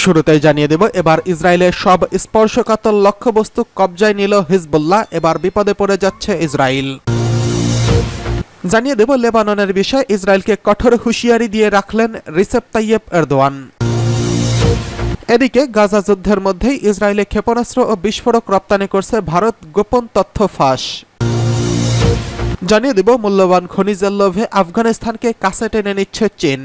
শুরুতেই জানিয়ে দেব, এবার ইসরায়েলের সব স্পর্শকাতর লক্ষ্যবস্তু কবজায় নিল হিজবুল্লাহ, এবার বিপদে পড়ে যাচ্ছে ইসরায়েল। জানিয়ে দেব, লেবাননের বিষয়ে ইসরায়েলকে কঠোর হুঁশিয়ারি দিয়ে রাখলেন রিসেপ তাইয়েপ এরদোয়ান। এদিকে গাজা যুদ্ধের মধ্যেই ইসরায়েলে ক্ষেপণাস্ত্র ও বিস্ফোরক রপ্তানি করছে ভারত, গোপন তথ্য ফাঁস। জানিয়ে দেব, মূল্যবান খনিজের লোভে আফগানিস্তানকে কাছে টেনে নিচ্ছে চীন।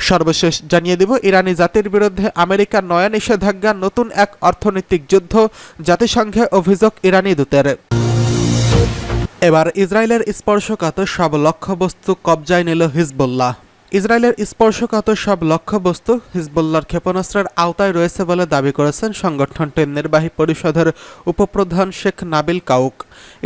সর্বশেষ জানিয়ে দেব, ইরানি জাতির বিরুদ্ধে আমেরিকার নয়া নিষেধাজ্ঞা, নতুন এক অর্থনৈতিক যুদ্ধ, জাতিসংঘে অভিযোগ ইরানি দূতের। এবার ইসরায়েলের স্পর্শকাতর সব লক্ষ্যবস্তু কবজায় নিল হিজবুল্লাহ। ইসরায়েলের স্পর্শকাতর সব লক্ষ্যবস্তু হিজবুল্লাহর ক্ষেপণাস্ত্রের আওতায় রয়েছে বলে দাবি করেছেন সংগঠনটির নির্বাহী পরিষদের উপপ্রধান শেখ নাবিল কাউক।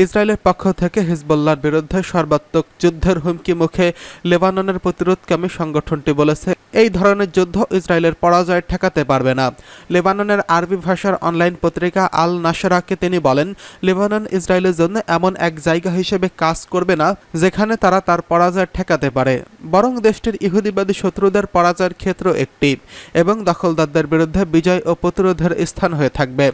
ইসরায়েলের পক্ষ থেকে হিজবুল্লাহর বিরুদ্ধে সর্বাত্মক যুদ্ধের হুমকি মুখে লেবাননের প্রতিরোধকামী সংগঠনটি বলেছে, এই ধরনের যুদ্ধ ইসরায়েলের পরাজয় ঠেকাতে পারবে না। লেবাননের আরবি ভাষার অনলাইন পত্রিকা আল নাশরাকে তিনি বলেন, লেবানন ইসরায়েলের জন্য এমন এক জায়গা হিসেবে কাজ করবে না যেখানে তারা তার পরাজয় ঠেকাতে পারে, বরং দেশটির ইহুদিবাদী শত্রুদের পরাজয়ের ক্ষেত্র একটি এবং দখলদারদের বিরুদ্ধে বিজয় ও প্রতিরোধের স্থান হয়ে থাকবে।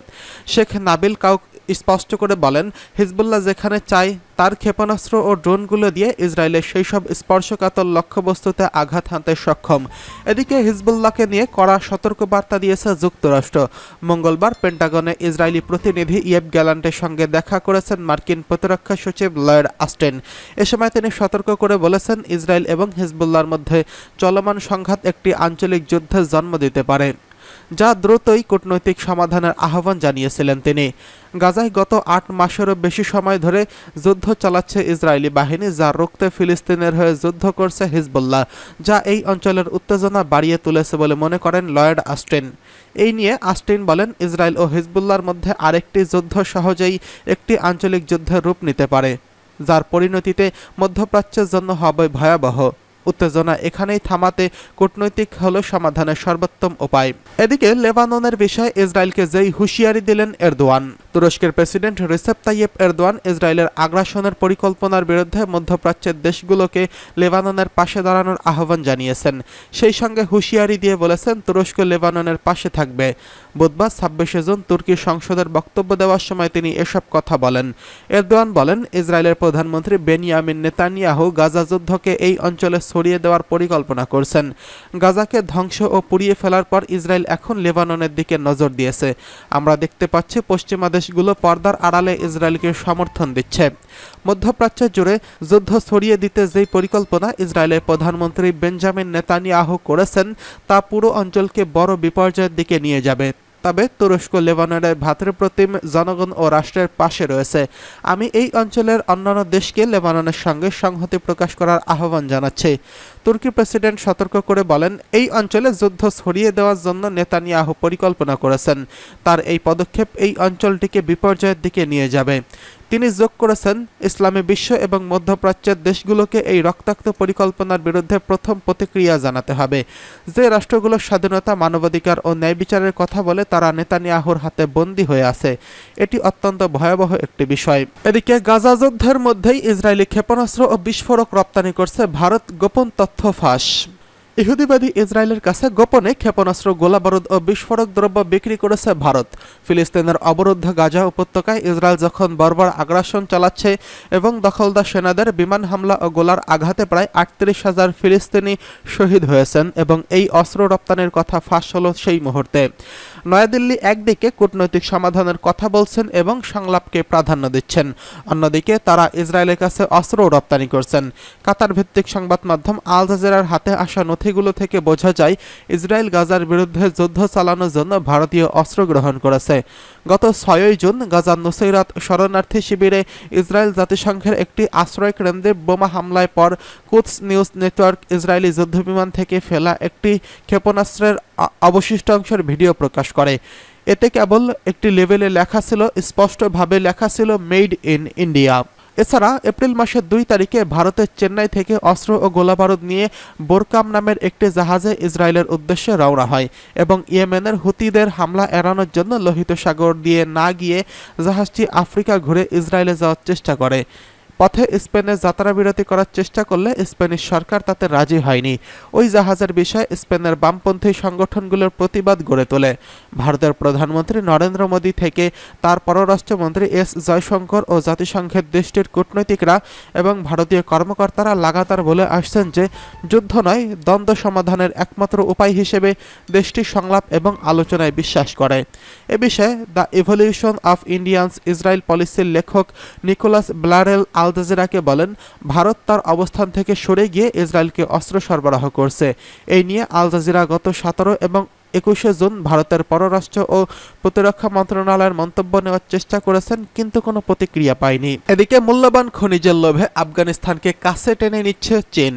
শেখ নাবিল কাউক স্পষ্ট করে বলেন, হিজবুল্লাহ যেখানে চায় তার ক্ষেপণাস্ত্র ও ড্রোনগুলো দিয়ে ইসরায়েলের সেই সব স্পর্শকাতর লক্ষ্যবস্তুতে আঘাত হানতে সক্ষম। এদিকে হিজবুল্লাহকে নিয়ে কড়া সতর্কবার্তা দিয়েছে যুক্তরাষ্ট্র। মঙ্গলবার পেন্টাগনে ইসরায়েলি প্রতিনিধি ইয়েব গ্যালান্টের সঙ্গে দেখা করেছেন মার্কিন প্রতিরক্ষা সচিব লয়েড অস্টিন। এ সময় তিনি সতর্ক করে বলেছেন, ইসরায়েল এবং হিজবুল্লাহর মধ্যে চলমান সংঘাত একটি আঞ্চলিক যুদ্ধের জন্ম দিতে পারে, যা দ্রুতই কূটনৈতিক সমাধানের আহ্বান জানিয়েছিলেন তিনি। গাজায় গত ৮ মাসেরও বেশি সময় ধরে যুদ্ধ চালাচ্ছে ইসরায়েলি বাহিনী, যা রুখতে ফিলিস্তিনের হয়ে যুদ্ধ করছে হিজবুল্লাহ, যা এই অঞ্চলের উত্তেজনা বাড়িয়ে তুলেছে বলে মনে করেন লয়েড অস্টিন। এই নিয়ে অস্টিন বলেন, ইসরায়েল ও হিজবুল্লাহর মধ্যে আরেকটি যুদ্ধ সহজেই একটি আঞ্চলিক যুদ্ধের রূপ নিতে পারে, যার পরিণতিতে মধ্যপ্রাচ্যের জন্য হবে ভয়াবহ। উত্তেজনা এখানেই থামাতে কূটনৈতিক হল সমাধানের সর্বোত্তম উপায়। এদিকে লেবাননের বিষয়ে ইসরায়েলকে যেই হুঁশিয়ারি দিলেন এরদোয়ান। তুরস্কের প্রেসিডেন্ট রিসেপ তাইয়েপ এরদোয়ান ইসরায়েলের আগ্রাসনের পরিকল্পনার বিরুদ্ধে মধ্যপ্রাচ্যের দেশগুলোকে লেবাননের পাশে দাঁড়ানোর আহ্বান জানিয়েছেন। সেই সঙ্গে হুঁশিয়ারি দিয়ে বলেছেন, তুরস্ক লেবাননের পাশে থাকবে। বুধবার ২৬শে জুন তুর্কি সংসদের বক্তব্য দেওয়ার সময় তিনি এসব কথা বলেন। এরদোয়ান বলেন, ইসরায়েলের প্রধানমন্ত্রী বেনিয়ামিন নেতানিয়াহু গাজা যুদ্ধকে এই অঞ্চলে ছড়িয়ে দেওয়ার পরিকল্পনা করছেন। গাজাকে ধ্বংস ও পুড়িয়ে ফেলার পর ইসরায়েল এখন লেবাননের দিকে নজর দিয়েছে। আমরা দেখতে পাচ্ছি পশ্চিমা দেশগুলো পর্দার আড়ালে ইসরায়েলকে সমর্থন দিচ্ছে। মধ্যপ্রাচ্য জুড়ে যুদ্ধ ছড়িয়ে দিতে যেই পরিকল্পনা ইসরায়েলের প্রধানমন্ত্রী বেঞ্জামিন নেতানিয়াহু করেছেন, তা পুরো অঞ্চলকে বড় বিপর্যয়ের দিকে নিয়ে যাবে। তবে তুরস্ক লেবাননের ভ্রাতৃপ্রতিম জনগণ ও রাষ্ট্রের পাশে রয়েছে। আমি এই অঞ্চলের অন্যান্য দেশকে লেবাননের সঙ্গে সংহতি প্রকাশ করার আহ্বান জানাচ্ছি। তুর্কি প্রেসিডেন্ট সতর্ক করে বলেন, এই অঞ্চলে যুদ্ধ ছড়িয়ে দেওয়ার জন্য নেতানিয়াহু পরিকল্পনা করেছেন। তার এই পদক্ষেপ এই অঞ্চলটিকে বিপর্যয়ের দিকে নিয়ে যাবে। তিনি যোগ করেছেন, ইসলামী বিশ্ব এবং মধ্যপ্রাচ্যের দেশগুলোকে এই রক্তাক্ত পরিকল্পনার বিরুদ্ধে প্রথম প্রতিক্রিয়া জানাতে হবে। যে রাষ্ট্রগুলো স্বাধীনতা, মানবাধিকার ও ন্যায় বিচারের কথা বলে তারা নেতানিয়াহুর হাতে বন্দী হয়ে আছে। এটি অত্যন্ত ভয়াবহ একটি বিষয়। এদিকে গাজা যুদ্ধের মধ্যেই ইসরায়েলি ক্ষেপণাস্ত্র ও বিস্ফোরক রপ্তানি করছে ভারত, গোপন তথ্য ফাঁস। ইহুদিবাদী ইসরায়েলের কাছে গোপনে ক্ষেপণাস্ত্র, গোলাবারুদ ও বিস্ফোরক দ্রব্য বিক্রি করেছে ভারত। ফিলিস্তিনের অবরুদ্ধ গাজা উপত্যকায় ইসরায়েল যখন বর্বর আগ্রাসন চালাচ্ছে এবং দখলদার সেনাদের বিমান হামলা ও গোলার আঘাতে প্রায় ৩৮,০০০ ফিলিস্তিনি শহীদ হয়েছেন এবং এই অস্ত্র রপ্তানির কথা ফাঁস হল সেই মুহূর্তে। নয়াদিল্লি একদিকে কূটনৈতিক সমাধানের কথা বলছেন এবং সংলাপকে প্রাধান্য দিচ্ছেন, অন্যদিকে তারা ইসরায়েলের কাছে অস্ত্র রপ্তানি করছেন। কাতার ভিত্তিক সংবাদ মাধ্যম আল জাজিরার হাতে আসা নথিগুলো থেকে বোঝা যায়, ইসরায়েল গাজার বিরুদ্ধে যুদ্ধ চালানোর জন্য ভারতীয় অস্ত্র গ্রহণ করেছে। গত ৬ই জুন গাজার নুসৈরাত শরণার্থী শিবিরে ইসরায়েল জাতিসংঘের একটি আশ্রয় কেন্দ্রে বোমা হামলায় পর কুদস নিউজ নেটওয়ার্ক ইসরায়েলি যুদ্ধবিমান থেকে ফেলা একটি ক্ষেপণাস্ত্রের অবশিষ্টাংশের ভিডিও প্রকাশ করে। এতে কেবল একটি লেবেলে লেখা ছিল, স্পষ্টভাবে লেখা ছিল মেড ইন ইন্ডিয়া। এছাড়া এপ্রিল মাসের 2 তারিখে ভারতের চেন্নাই থেকে অস্ত্র ও গোলাবারুদ নিয়ে বোরকাম নামের একটি জাহাজে ইসরায়েলের উদ্দেশ্যে রওনা হয় এবং ইয়েমেনের হুতিদের হামলা এড়ানোর জন্য লোহিত সাগর দিয়ে না গিয়ে জাহাজটি আফ্রিকা ঘুরে ইসরায়েলে যাওয়ার চেষ্টা করে। পথে স্পেনে যাত্রাবিরতি করার চেষ্টা করলে স্প্যানিশ সরকার তাতে রাজি হয়নি। ওই জাহাজের বিষয়ে স্পেনের বামপন্থী সংগঠনগুলোর প্রতিবাদ গড়ে তোলে। ভারতের প্রধানমন্ত্রী নরেন্দ্র মোদী থেকে তার পররাষ্ট্রমন্ত্রী এস জয়শঙ্কর ও জাতিসংঘের দেশটির কূটনৈতিকরা এবং ভারতীয় কর্মকর্তারা লাগাতার বলে আসছেন যে যুদ্ধ নয়, দ্বন্দ্ব সমাধানের একমাত্র উপায় হিসেবে দেশটি সংলাপ এবং আলোচনায় বিশ্বাস করে। এ বিষয়ে the evolution of Indians Israel পলিসির লেখক নিকোলাস ব্লারেল আল জাজিরাকে বলেন, ভারত তার অবস্থান থেকে সরে গিয়ে ইসরায়েলকে অস্ত্র সরবরাহ করছে। এই নিয়ে আল জাজিরা গত 17 এবং 21 জুন ভারতের পররাষ্ট্র ও প্রতিরক্ষা মন্ত্রণালয়ের মন্তব্য নেওয়ার চেষ্টা করেছেন, কিন্তু কোনো প্রতিক্রিয়া পায়নি। এদিকে মূল্যবান খনিজের লোভে আফগানিস্তানকে কাছে টেনে নিচ্ছে চীন।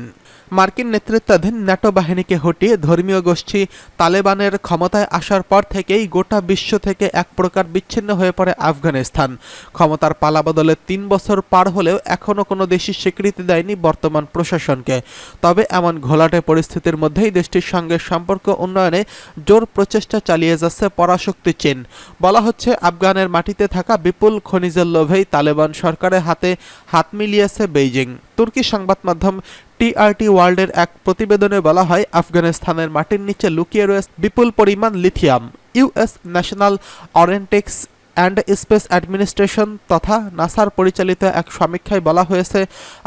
মার্কিন নেতৃত্বাধীন ন্যাটো বাহিনীকে হটিয়ে ধর্মীয় গোষ্ঠী তালেবানের ক্ষমতায় আসার পর থেকেই গোটা বিশ্ব থেকে এক প্রকার বিচ্ছিন্ন হয়ে পড়ে আফগানিস্তান। ক্ষমতার পালাবদলে 3 বছর পার হলেও এখনও কোনো দেশই স্বীকৃতি দেয়নি বর্তমান প্রশাসনকে। তবে এমন ঘোলাটে পরিস্থিতির মধ্যেই দেশটির সঙ্গে সম্পর্ক উন্নয়নে জোর প্রচেষ্টা চালিয়ে যাচ্ছে পরাশক্তি চীন। বলা হচ্ছে, আফগানের মাটিতে থাকা বিপুল খনিজের লোভেই তালেবান সরকারের হাতে হাত মিলিয়েছে বেইজিং। তুর্কি সংবাদ মাধ্যম টিআরটি ওয়ার্ল্ডের এক প্রতিবেদনে বলা হয়, আফগানিস্তানের মাটির নিচে লুকিয়ে রয়েছে বিপুল পরিমাণ লিথিয়াম। US national aeronautics and space administration তথা নাসার পরিচালিত এক সমীক্ষায় বলা হয়েছে,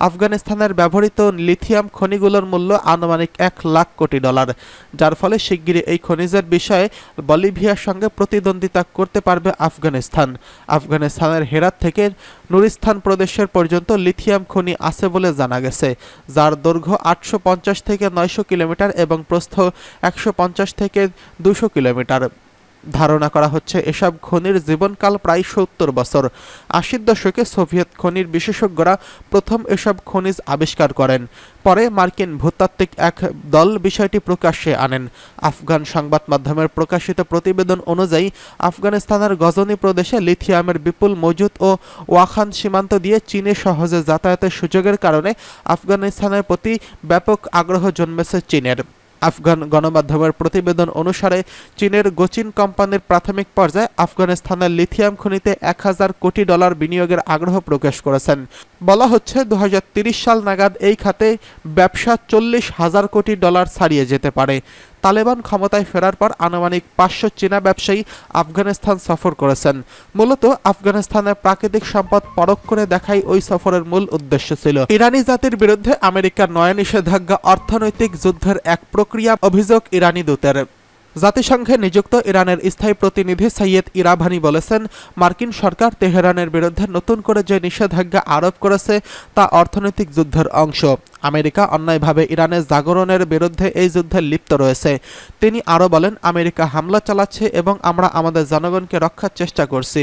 আফগানিস্তানের ব্যবহৃত লিথিয়াম খনিগুলোর মূল্য আনুমানিক $1 লাখ কোটি, যার ফলে শিগগিরই এই খনিজের বিষয়ে বলিভিয়ার সঙ্গে প্রতিদ্বন্দ্বিতা করতে পারবে আফগানিস্তান। আফগানিস্তানের হেরাত থেকে নুরিস্তান প্রদেশের পর্যন্ত লিথিয়াম খনি আছে বলে জানা গেছে, যার দৈর্ঘ্য 850 থেকে 900 কিলোমিটার এবং প্রস্থ 150 থেকে 200 কিলোমিটার। ধারণা করা হচ্ছে এসব খনির জীবনকাল প্রায় 70 বছর। 80-র দশকে সোভিয়েত খনির বিশেষজ্ঞরা প্রথম এসব খনিজ আবিষ্কার করেন। পরে মার্কিন ভূতাত্ত্বিক এক দল বিষয়টি প্রকাশ্যে আনেন। আফগান সংবাদ মাধ্যমের প্রকাশিত প্রতিবেদন অনুযায়ী, আফগানিস্তানের গজনি প্রদেশে লিথিয়ামের বিপুল মজুদ ও ওয়াখান সীমান্ত দিয়ে চীনে সহজে যাতায়াতের সুযোগের কারণে আফগানিস্তানের প্রতি ব্যাপক আগ্রহ জন্মেছে চীনের। আফগান গণমাধ্যমের প্রতিবেদন অনুসারে চীনের গোচিন কোম্পানির প্রাথমিক পর্যায়ে আফগানিস্তানের লিথিয়াম খনিতে $1000 কোটি বিনিয়োগের আগ্রহ প্রকাশ করেছেন। বলা হচ্ছে 2030 সাল নাগাদ এই খাতে ব্যবসা $40,000 কোটি ছাড়িয়ে যেতে পারে। তালেবান ক্ষমতায় ফেরার পর আনুমানিক 500 চীনা ব্যবসায়ী আফগানিস্তান সফর করেছেন। মূলত আফগানিস্তানের প্রাকৃতিক সম্পদ পরখ করে দেখাই ওই সফরের মূল উদ্দেশ্য ছিল। ইরানি জাতির বিরুদ্ধে আমেরিকার নয়া নিষেধাজ্ঞা অর্থনৈতিক যুদ্ধের এক প্রক্রিয়া, অভিযোগ ইরানি দূতের। জাতিসংঘে নিযুক্ত ইরানের স্থায়ী প্রতিনিধি সৈয়দ ইরাভানি বলেছেন, মার্কিন সরকার তেহরানের বিরুদ্ধে নতুন করে যে নিষেধাজ্ঞা আরোপ করেছে তা অর্থনৈতিক যুদ্ধের অংশ। আমেরিকা অন্যায়ভাবে ইরানের জাগরণের বিরুদ্ধে এই যুদ্ধে লিপ্ত রয়েছে। তিনি আরও বলেন, আমেরিকা হামলা চালাচ্ছে এবং আমরা আমাদের জনগণকে রক্ষার চেষ্টা করছি।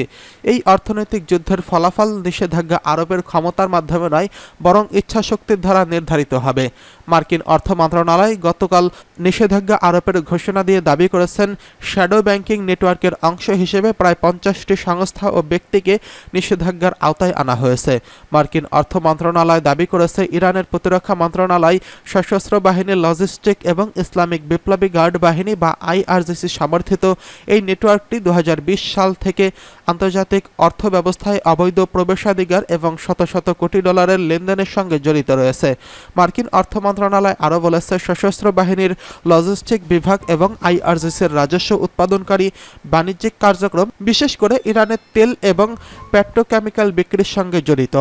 এই অর্থনৈতিক যুদ্ধের ফলাফল নিষেধাজ্ঞা আরোপের ক্ষমতার মাধ্যমে নয়, বরং ইচ্ছাশক্তির দ্বারা নির্ধারিত হবে। মার্কিন অর্থ মন্ত্রণালয় গতকাল নিষেধাজ্ঞা আরোপের ঘোষণা দিয়ে দাবি করেছেন, শ্যাডো ব্যাংকিং নেটওয়ার্কের অংশ হিসেবে প্রায় 50টি সংস্থা ও ব্যক্তিকে নিষেধাজ্ঞার আওতায় আনা হয়েছে। মার্কিন অর্থ মন্ত্রণালয় দাবি করেছে, ইরানের প্রতিরক্ষা মন্ত্রণালয়, সশস্ত্র বাহিনী, লজিস্টিক এবং ইসলামিক বিপ্লবী গার্ড বাহিনী বা আইআরজিসি সমর্থিত এই নেটওয়ার্কটি 2020 সাল থেকে আন্তর্জাতিক অর্থ ব্যবস্থায় অবৈধ প্রবেশাধিকার এবং শত শত কোটি ডলারের লেনদেনের সঙ্গে জড়িত রয়েছে। মার্কিন অর্থ মন্ত্রণালয় আরও বলেছে, সশস্ত্র বাহিনীর লজিস্টিক বিভাগ এবং আইআরজিসির রাজস্ব উৎপাদনকারী বাণিজ্যিক কার্যক্রম, বিশেষ করে ইরানের তেল এবং পেট্রোকেমিক্যাল বিক্রির সঙ্গে জড়িত।